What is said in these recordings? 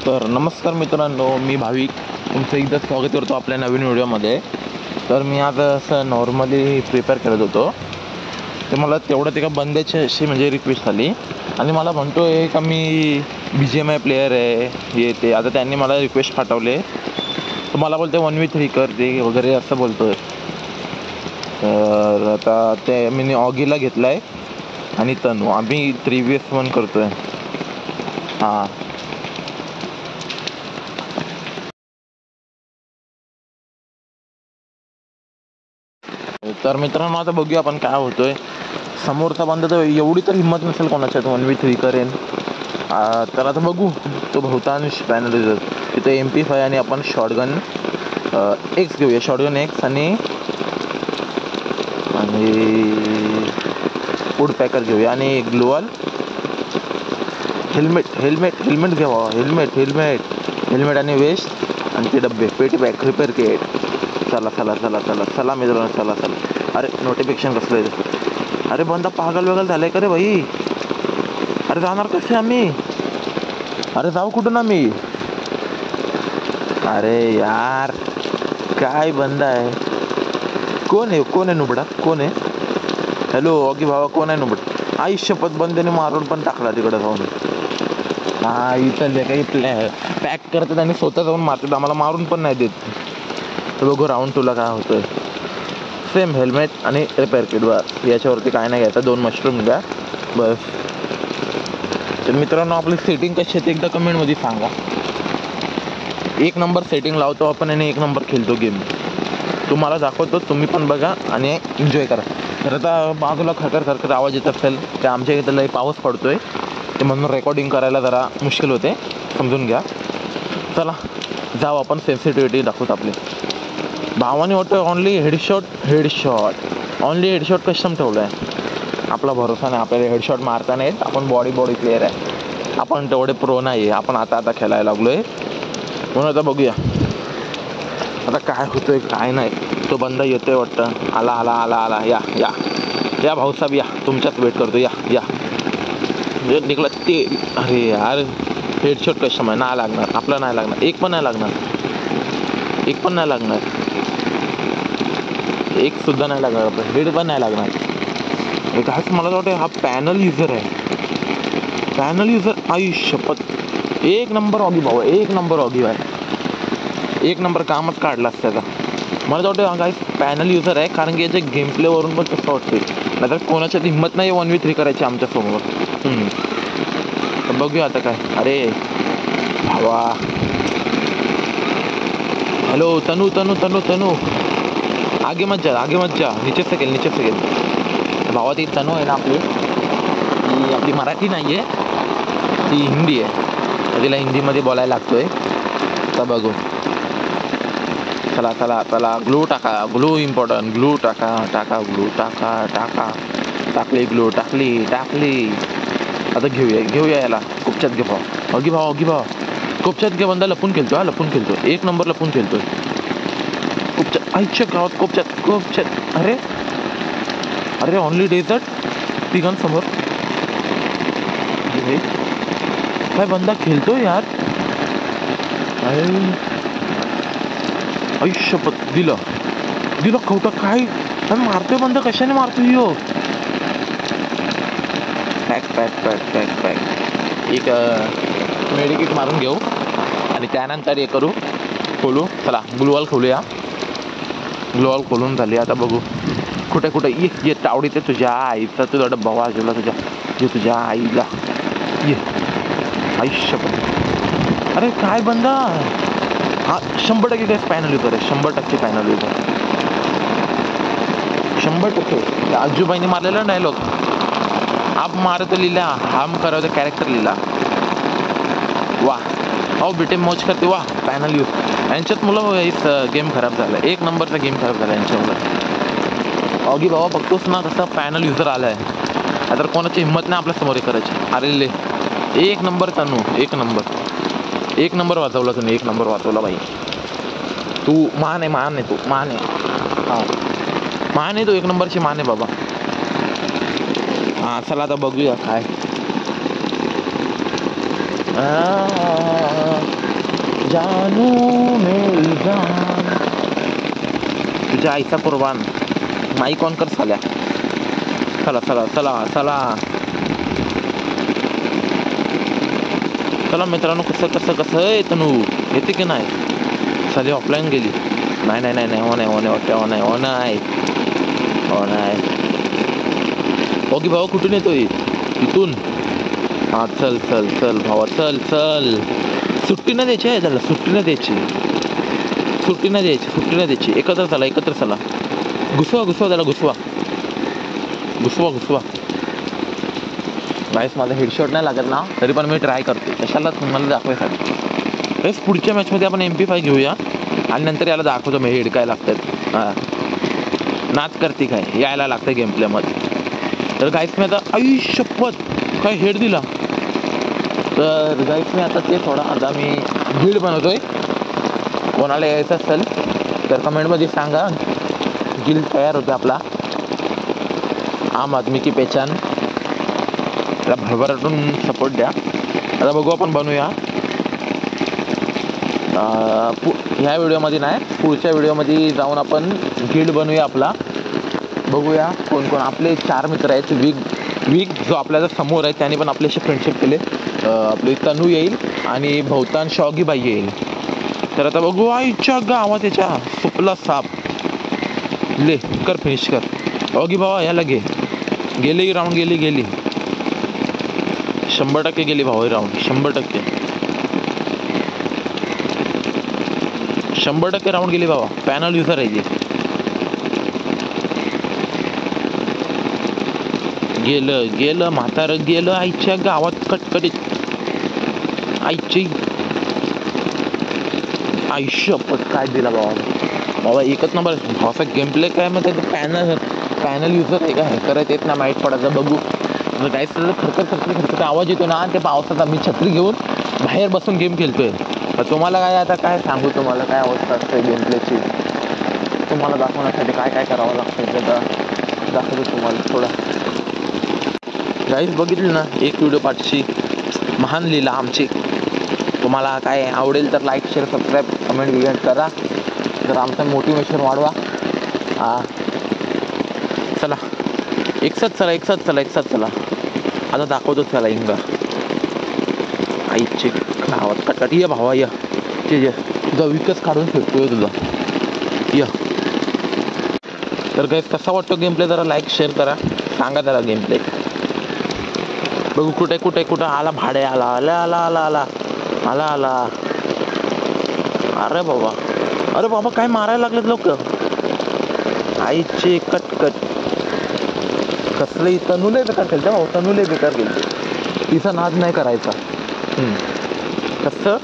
तर नमस्कार मित्रांनो, मी भाविक तुमचं एकदा स्वागत करतो आपल्या नवीन व्हिडिओमध्ये. तर मी आज असं नॉर्मली प्रिपेअर करत होतो, तर मला तेवढं ते का बंद्याची अशी म्हणजे रिक्वेस्ट आली आणि मला म्हणतो आहे का मी BGMI प्लेयर आहे हे ते. आता त्यांनी मला रिक्वेस्ट पाठवले तर मला बोलते 1v3 कर ते वगैरे असं बोलतो आहे. तर आता ते मी ऑगीला घेतला आहे आणि तनू आम्ही 3vs1 करतो आहे. हां, तर मित्रांनो आता बघूया आपण काय होतोय. समोरचा बांधा तर एवढी तर हिंमत नसेल कोणाच्यात 1v3 करेन. तर आता बघू. तो बहुतांश पॅनल तिथे MP5 आणि आपण शॉटगन एक्स घेऊया. शॉटगन एक्स आणि वूड पॅकर घेऊया आणि ग्लोअल हेल्मेट घ्यावा. हेल्मेट आणि वेस्ट आणि ते डब्बे पेटी बॅग रिपेअर किट. चला मित्रांनो, चला. अरे नोटिफिकेशन कसलं आहे? अरे बंदा पागल वगैरे झालाय का रे भाई? अरे जाणार कसे आम्ही? अरे जाऊ कुठून आम्ही? अरे यार काय बंदा आहे? कोण आहे नुबडा? कोण आहे? हॅलो ओके भावा, कोण आहे नुबड? आई शपथ, बंद्याने मारून पण टाकला तिकडे जाऊन. हा इथं जे काही पॅक करतात आणि स्वतः जाऊन मारतात, आम्हाला मारून पण नाही देत. तर बघू राऊंड तुला काय होतोय. सेम हेल्मेट आणि रिपेअर किट बस, याच्यावरती काय नाही घ्यायचं. 2 मशरूम घ्या बस. तर मित्रांनो आपली सेटिंग कशी आहे एकदा कमेंटमध्ये सांगा. 1 नंबर सेटिंग लावतो आपण आणि 1 नंबर खेळतो गेम. तुम्हाला दाखवतो, तुम्ही पण बघा आणि एन्जॉय करा. तर आता बाजूला खरखर आवाज येत असेल ते आमच्या इथं लई पाऊस पडतोय, ते म्हणून रेकॉर्डिंग करायला जरा मुश्किल होते, समजून घ्या. चला जाऊ आपण सेन्सिटिव्हिटी दाखवतो आपली. भावाने होतं only headshot only headshot custom ठेवलं आहे. आपला भरोसा नाही, आपल्याला हेडशॉट मारता नाहीत. आपण बॉडी प्लेयर आहे, आपण तेवढे प्रो नाही आहे. आपण आता खेळायला लागलो आहे म्हणून आता बघूया आता काय होतोय काय नाही. तो बंदा येतोय वाटतं. आला या भाऊसाहेब या, तुमच्यात वेट करतो. या निघला ते. अरे यार हेडशॉट कस्टम आहे, नाही लागणार. आपला नाही लागणार, एक पण नाही लागणार. एक सुद्धा नाही लागणार. आपलं हेड पण नाही लागणार. काहीच मला वाटतं हा पॅनल युजर आहे. आई शपथ, 1 नंबर ऑगी भाऊ, 1 नंबर ऑगी आहे. 1 नंबर कामच काढला त्याचा. मला वाटतं काही पॅनल युजर आहे, कारण की याच्या गेम प्लेवरून पण तसं वाटते. नाहीतर कोणाच्यात हिंमत नाही 1v3 करायची आमच्यासमोर. तर बघूया आता काय. अरे भावा, हॅलो तनू आगे मत जा. नीचे सेकेल. भावा ती तनू आहे ना आपली मराठी नाही आहे, ती हिंदी आहे. तिला हिंदीमध्ये बोलायला लागतोय. तर बघू. चला ग्लू टाका. Glue important. ग्लू टाका. टाकली ग्लू टाकली. आता घेऊया याला. कुपच्यात घे भाऊ. अगी भाऊ कुपच्यात घे. बंदा लपून खेळतो. 1 नंबर लपून खेळतोय. आईच्या गावात कोपच्यात. अरे ऑनली डेझर्ट तिघांसमोर काय बंदा खेळतो यार. आई शपथ, दिलं खवटा. काय मारतोय बंदा, कशाने मारतोय यो? पॅक. एक मेडिकिट मारून घेऊ आणि त्यानंतर हे खोलू. चला ग्लोअल खोलूया. ग्लोअल खोलून झाली. आता बघू कुठे ये तावडी. ते तुझ्या आईचा तुझा डब्बा वाजवला. तुझ्या आईला ये. आई शपथ. अरे काय बंदा हा 100% काय पॅनल युजर आहे. 100% पॅनल युजर. 100%. आजूबाईने मारलेला डायलॉग आप मारे तो लिहिला, हम करा तो कॅरेक्टर लिहिला. वाह हो बेटे, मौज करते. वाह पॅनल यूज. यांच्यात मुलं गेम खराब झाला. 1 नंबरचा गेम खराब झाला यांच्यामुळे. ऑगी बाबा बघतोस ना कसं पॅनल युजर आला आहे. आता कोणाची हिंमत नाही आपल्या समोर करायची. अरे 1 नंबर तनू. 1 नंबर वाजवला तुम्ही. 1 नंबर वाजवला भाई. तू मान आहे. तू मान आहे. तू 1 नंबरची मान आहे बाबा. हां चला आता बघूया काय. जानू मेरी जान, तुझ्या आईचा कुर्बान. माईक ऑन कर साल्या. चला चला चला चला चला मित्रांनो. कसं कसं कसं आहे तनू, येते की नाही? साली ऑफलाईन गेली. नाही नाही नाही नाही, हो नाही हो नाही हो नाही हो नाही हो नाही. ओके भाऊ कुठून येतोय? इथून. हा चल चल चल भावा चल चल. सुट्टी नाही द्यायची आहे त्याला, सुट्टी नाही द्यायची, सुट्टी नाही द्यायची, सुट्टी नाही द्यायची. एकत्र चला एकत्र चला. घुसवा घुसवा त्याला, घुसवा घुसवा घुसवा. गाईस माझा हेडशॉट नाही लागत ना, तरी पण मी ट्राय करते. कशाला तुम्हाला दाखवायसाठी. गाईस पुढच्या मॅचमध्ये आपण MP5 घेऊया आणि नंतर याला दाखवतो मी हेड काय लागतात. हां नाच करते काय, यायला लागतं गेम प्लेमध्ये. तर गाईस मी आता शपथ काय हेड दिला. तर गाईस मी आता ते थोडा आता मी गिल्ड बनवतोय. कोणाला यायचं असेल तर कमेंटमध्ये सांगा. गिल्ड तयार होते आपला. आम आदमी की पेचान. त्याला भरभराटून सपोर्ट द्या. आता बघू आपण बनवूया. ह्या व्हिडिओमध्ये नाही, पुढच्या व्हिडिओमध्ये जाऊन आपण गिल्ड बनवूया आपला. बघूया कोण कोण आपले 4 मित्र आहेत. विग जो आपल्याला समोर आहे त्याने पण आपल्याशी फ्रेंडशिप केले. आपले तनू येईल आणि भवतान शॉगी बाई येईल. तर आता बघू. आईच्या गावात त्याच्या सुपला साप. ले कर फिनिश कर. ऑगी भावा याला घे. गेली राऊंड, गेली गेली 100% गेली भाऊ ही राऊंड. 100% 100% राऊंड गेली भावा. पॅनल युजर आहे. गेलं गेलं म्हातारं गेलं आईच्या गावात कटकटीत. आईची आयुष्यपत काय दिला बाबा. बाबा एकच नंबर भावाचा गेम प्ले काय मग त्याचं पॅनल युजर आहे का, हॅकर आहे तेच ना माहीत पडायचं. बघू काय खरखर खरखर खरखर आवाज येतो ना ते पावसाचा. मी छत्री घेऊन बाहेर बसून गेम खेळतोय. तुम्हाला काय आता काय सांगू, तुम्हाला काय अवस्था असते गेम प्लेची. तुम्हाला दाखवण्यासाठी काय काय करावं लागतं ते दाखवतो तुम्हाला थोडा. गाईस बघितली ना एक व्हिडिओ पाठची महान लीला आमची. तुम्हाला काय आवडेल तर लाईक शेअर सबस्क्राईब कमेंट बिमेंट करा. तर आमचं मोटिवेशन वाढवा. चला एकसाथ चला एकसाथ चला एकसाथ चला. आता दाखवतो त्याला इंगा आईचे गावात कटकट. ये भावा या ते तुझा विकच काढून फेकतोय तुझा. या तर गाईस कसा वाटतो गेम प्ले जरा लाईक शेअर करा. सांगा त्याला गेम प्ले. बघू कुठे कुठे कुठं आला. भाडे आला आला आला आला आला आला आला. अरे बाबा अरे बाबा काय मारायला लागलेत लोक. आईचे कटकट. कसले तनुले बेकार खेळते भाऊ. तनुले बेकार खेळते. तिचा नाद नाही करायचा. कसं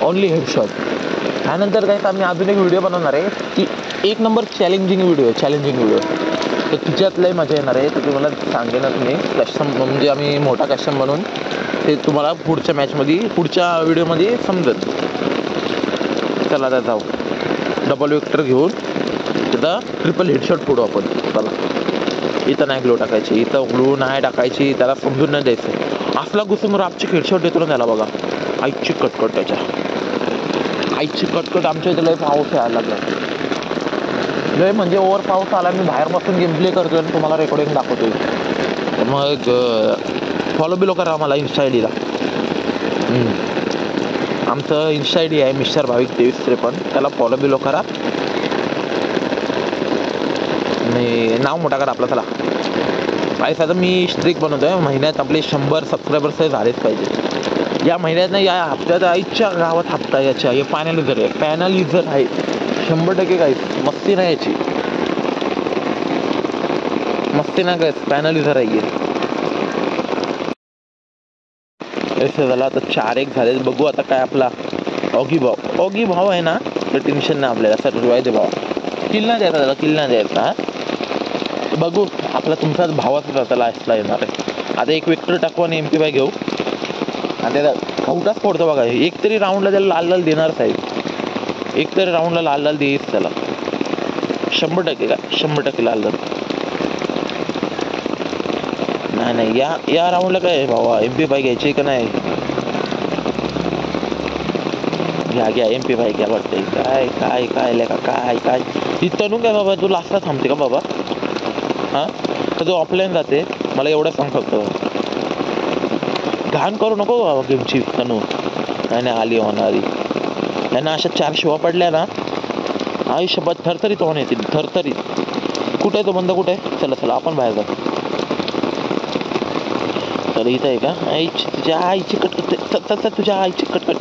ओनली हेडशॉट. त्यानंतर काय आम्ही अजून एक व्हिडिओ बनवणार आहे की 1 number challenging video. Challenging video तर तिच्यातलंही मजा येणार आहे. तर तुम्हाला सांगेनच मी. कस्टम म्हणजे आम्ही मोठा कस्टम बनवून ते तुम्हाला पुढच्या मॅचमध्ये पुढच्या व्हिडिओमध्ये समजेल. चला आता जाऊ. डबल विक्टर घेऊन तिथं ट्रिपल हेडशॉट फोडू आपण. चला इथं नाही ग्लो टाकायची, इथं ग्लो नाही टाकायची. त्याला समजून नाही द्यायचं. असला घुसून रापची हेडशॉट देतो ना त्याला. बघा आईची कटकट त्याच्या. आईची कटकट. आमच्या इथे लय पाऊस यायला लागला. लय म्हणजे ओव्हर पाऊस आला. मी बाहेर बसून गेम प्ले करतोय आणि तुम्हाला रेकॉर्डिंग दाखवतोय. मग फॉलो बिलो करा मला इन्स्टा आयडीला. आमचं इन्स्टा आयडी आहे मिस्टर भाविक 2353. त्याला फॉलो बिलो करा आणि नाव मोठा करा आपला. चला काहीच आता मी स्ट्रिक बनवतोय. महिन्यात आपले 100 सबस्क्रायबर्स झालेच पाहिजे. या महिन्यात नाही या हप्त्यात. आईच्या गावात हप्ता याच्या. हे पॅनल युजर आहे. पॅनल युजर आहे 100% काही मस्ती नाही याची. मस्ती नाही काय. पॅनल युजर आहे. झाला आता 4-1 झाले. बघू आता काय आपला ऑगी भाव. ऑगी भाव आहे ना तर टेन्शन नाही आपल्याला. सर रुवायचे भाव. किल नाही द्यायचा त्याला. किल नाही द्यायचा. बघू आपला तुमचाच भावाचा त्याला असला येणार आहे. आता एक विक्टर टाकू आणि MP5 घेऊ आणि त्याला खवटाच फोडतो बघा. एक तरी राऊंडला त्याला लाल लाल देणारच आहे. एक तरी राऊंडला लाल लाल देईच त्याला. 100% का 100% लाल लाल. नाही नाही या राऊंडला काय भावा MP5 घ्यायची का नाही. घ्या घ्या MP भाई घ्या वाटतंय. काय काय काय लेका काय काय ही तनू काय बाबा तू लास्टला थांबते का बाबा? हां तर तू ऑफलाईन जाते मला एवढं सांग फक्त. घाण करू नको बाबा गेमची तनू. नाही आली होणारी त्यांना अशा 4 शिवा पडल्या ना आयुष्यभर थरथरीत होऊन येतील थरथरीत. कुठे आहे तो बंद कुठे आहे? चला चला आपण बाहेर जाऊ. चला इथं आहे का? आईची तुझ्या आईची कटकट तुझ्या आईची कटकट.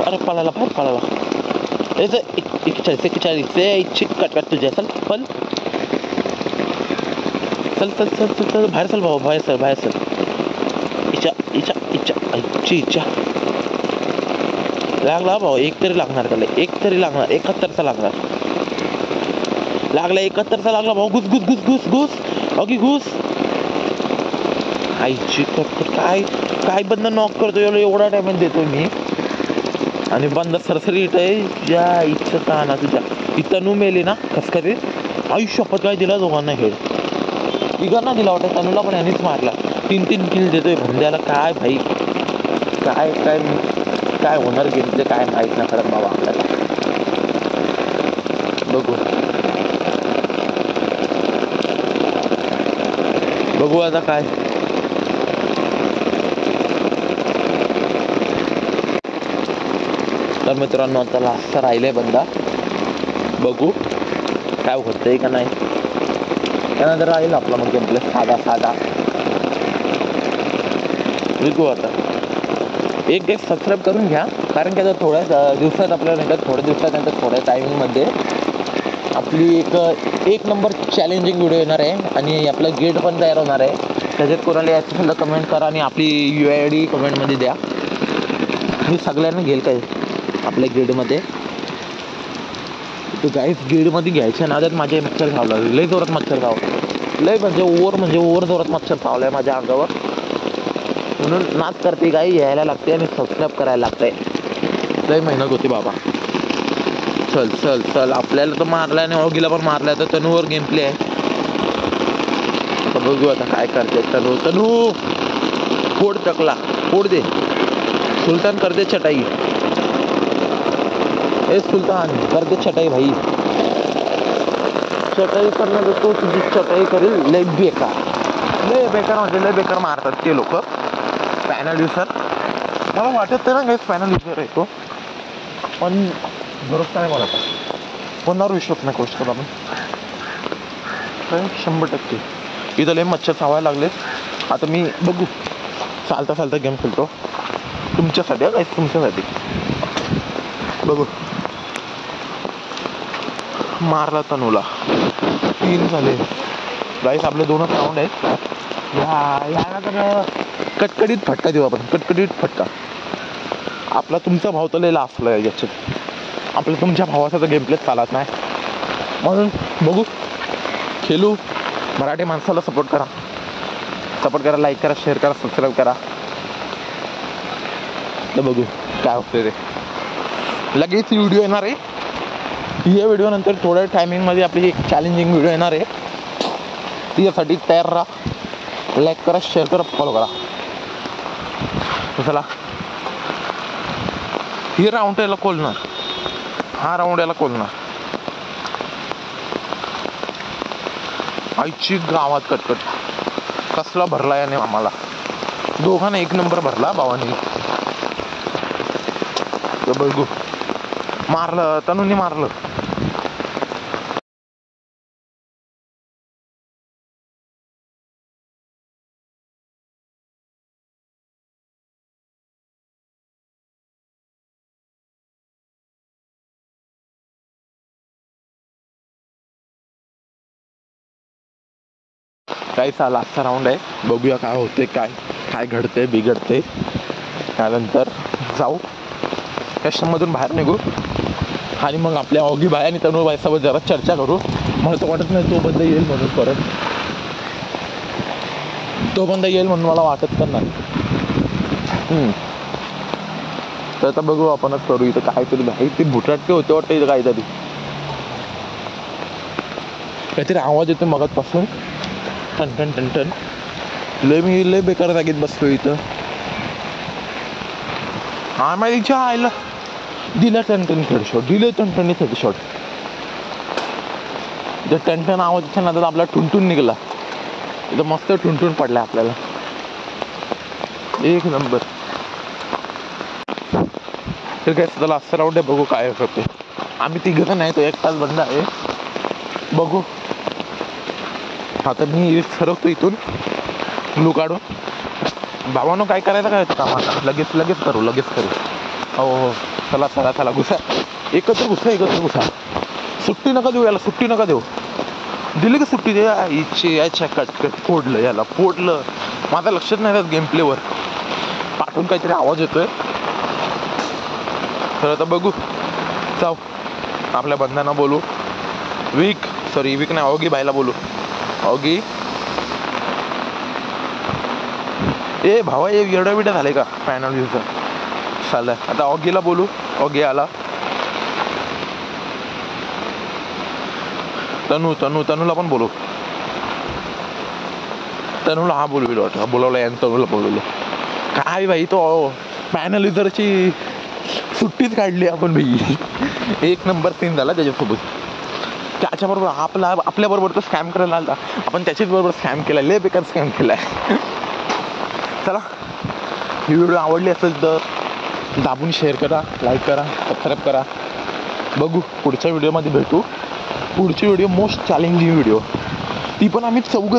अरे पळाला बाहेर पळाला. 41 आईची कटकट तुझ्या. चल पल चल चल चल चल चल बाहेर चल भाऊ बाहेर चल. इच्छा आईची इच्छा लागला भाऊ. एक तरी लागणार त्याला एक तरी लागणार. 71चा लागणार. लागला 71चा लागला भाऊ. घुस घुस घुस घुस घुस अगी घुस. आईची कटकट काय काय बंद नॉक करतो एवढा डॅमेज देतोय मी आणि बंद सरसरी इट आहे. ज्या इच्छा ताना तुझ्या इथं नू मेली ना खसखरी. आयुष्यपत काय दिला दोघांना हेड. तिघांना दिला वाटतं तनूला पण यांनीच मारला. 3 किल देतोय भंद्याला. काय भाई काय काय काय होणार गेमचे काय माहीत ना खरं बाबा आपल्याला. बघू आता काय. तर मित्रांनो आता लास्ट राहिलंय बंदा. बघू काय होतंय का नाही. त्यानंतर राहील आपला मग गेम प्ले साधा. बघू आता. एक गेस्ट सबस्क्राईब करून घ्या कारण की आता थोड्या दिवसात आपल्याला नाही थोड्या दिवसानंतर थोड्या टायमिंगमध्ये आपली एक नंबर चॅलेंजिंग व्हिडिओ येणार आहे आणि आपलं गेट पण तयार होणार आहे. त्याच्यात कोणाला याचं सुद्धा कमेंट करा आणि आपली UID कमेंटमध्ये द्या. मी सगळ्यांना घेईल काय आपल्या गेडमध्ये. तो गाईस गेडमध्ये घ्यायच्या नादात माझे मच्छर खावला. लय जोरात मच्छर खावला. लय म्हणजे ओव्हर जोरात मच्छर खावलाय माझ्या अंगावर. म्हणून नाच करते गाई यायला लागते आणि सबस्क्राईब करायला लागतंय. लय मेहनत होती बाबा. चल चल चल आपल्याला तर मारलाय आणि ओगीला पण मारलाय. तर तनूवर गेम प्ले आहे. आता बघू आता काय करते तनू. फोड चकला फोड दे. सुलतान कर दे चटाई. ए सुलतान कर दे चटाई भाई. चटाई करणार तो तुझी चटाई करेल. लय बेकार म्हणजे लय बेकार मारतात ते लोक. पॅनल युजर मला वाटत ना काही पॅनल युजर आहे तो पण भरोसा नाही मला. कोणावर विश्वास नाही करू शकत आपण. 100% इथं लय मच्छर चावायला लागले. आता मी बघू चालता गेम खेळतो तुमच्यासाठी. काय तुमच्यासाठी बघू. मारला तनूला 3 झाले गाईस. आपले 2च राऊंड आहेत. याला तर कटकडीत फटका देऊ आपण. कटकडीत फटका. आपला तुमचा भाव तर लय लाफला याच्यात. आपल्या तुमच्या भावाचा तर गेम प्ले चालत नाही म्हणून बघू खेळू. मराठी माणसाला सपोर्ट करा. लाईक करा शेअर करा सबस्क्राईब करा. तर बघू काय होतं ते. लगेच व्हिडिओ येणार आहे. या व्हिडिओ नंतर थोड्या टायमिंगमध्ये आपली एक चॅलेंजिंग व्हिडिओ येणार आहे. त्यासाठी तयार राहा. लाईक करा शेअर करा फॉलो करा. चला ही राऊंड याला खोलणार. हा राऊंड याला खोलणार. आईची गावात कटकट कसला भरला याने आम्हाला. दोघांना 1 नंबर भरला भावानी. बघू मारलं तनूने मारलं. काही साला आजचा राऊंड आहे. बघूया काय होते काय घडते बिघडते. त्यानंतर जाऊ कस्टममधून बाहेर निघू आणि मग आपल्या ऑगी बाय आणि तनू बाईसोबत जरा चर्चा करू. मला तर वाटत नाही तो बंद येईल म्हणून परत. तो बंद येईल म्हणून मला वाटत पण नाही. तर आता बघू आपणच करू. इथं काहीतरी भाई ते भुटाटके होते वाटतं. इथं काहीतरी आवाज येतो मगाचपासून. टन लय बेकार जागेत बसलो इथं. हा माहितीच्या आईला दिला टनटनी हेडशॉट, दिले टनटनी हेडशॉट. त्या टनटन आवाजाच्या नादात आपला ठुनठुन निघाला. इथं मस्त ठुनठुन पडलाय आपल्याला. एक नंबर. तर काय चला असं राहू दे, बघू काय होते. आम्ही तिघं तर नाही, तो एकटाच बंद आहे. बघू आता मी सरकतो इथून ग्लू काढून. बाबांनो काय करायचं काय होतं काम आता, लगेच करू. हो चला चला चला, घुसा एकत्र घुसा. सुट्टी नका देऊ याला, सुट्टी नका देऊ. दिली की सुट्टी दे. याच्या कट फोडलं याला, फोडलं. माझं लक्षात नाही राहत गेम प्लेवर. पाठून काहीतरी आवाज येतोय. तर आता बघू. जाऊ आपल्या बंधांना बोलू. वीक नाही, ऑगी बायला बोलू. ऑगी ए भावा, हे एवढा विडा झाले का पॅनल युजर. चालय आता ऑगीला बोलू. ऑगी आला. तनूला पण बोलू. तनूला हा बोलवलं यानं, तनूला बोलवलं. काय भाई, तो पॅनल युजरची सुट्टीच काढली आपण भाई. एक नंबर सीन झाला त्याच्यासोबत. त्याच्याबरोबर आपल्याबरोबर तो स्कॅम करायला आला, आपण त्याच्याच बरोबर स्कॅम केला. लय बेकार स्कॅम केलाय. चला ही व्हिडिओ आवडली असेल तर दाबून शेअर करा, लाईक करा, सबस्क्राईब करा. बघू पुढच्या व्हिडिओमध्ये भेटू. पुढची व्हिडिओ मोस्ट चॅलेंजिंग व्हिडिओ, ती पण आम्ही 4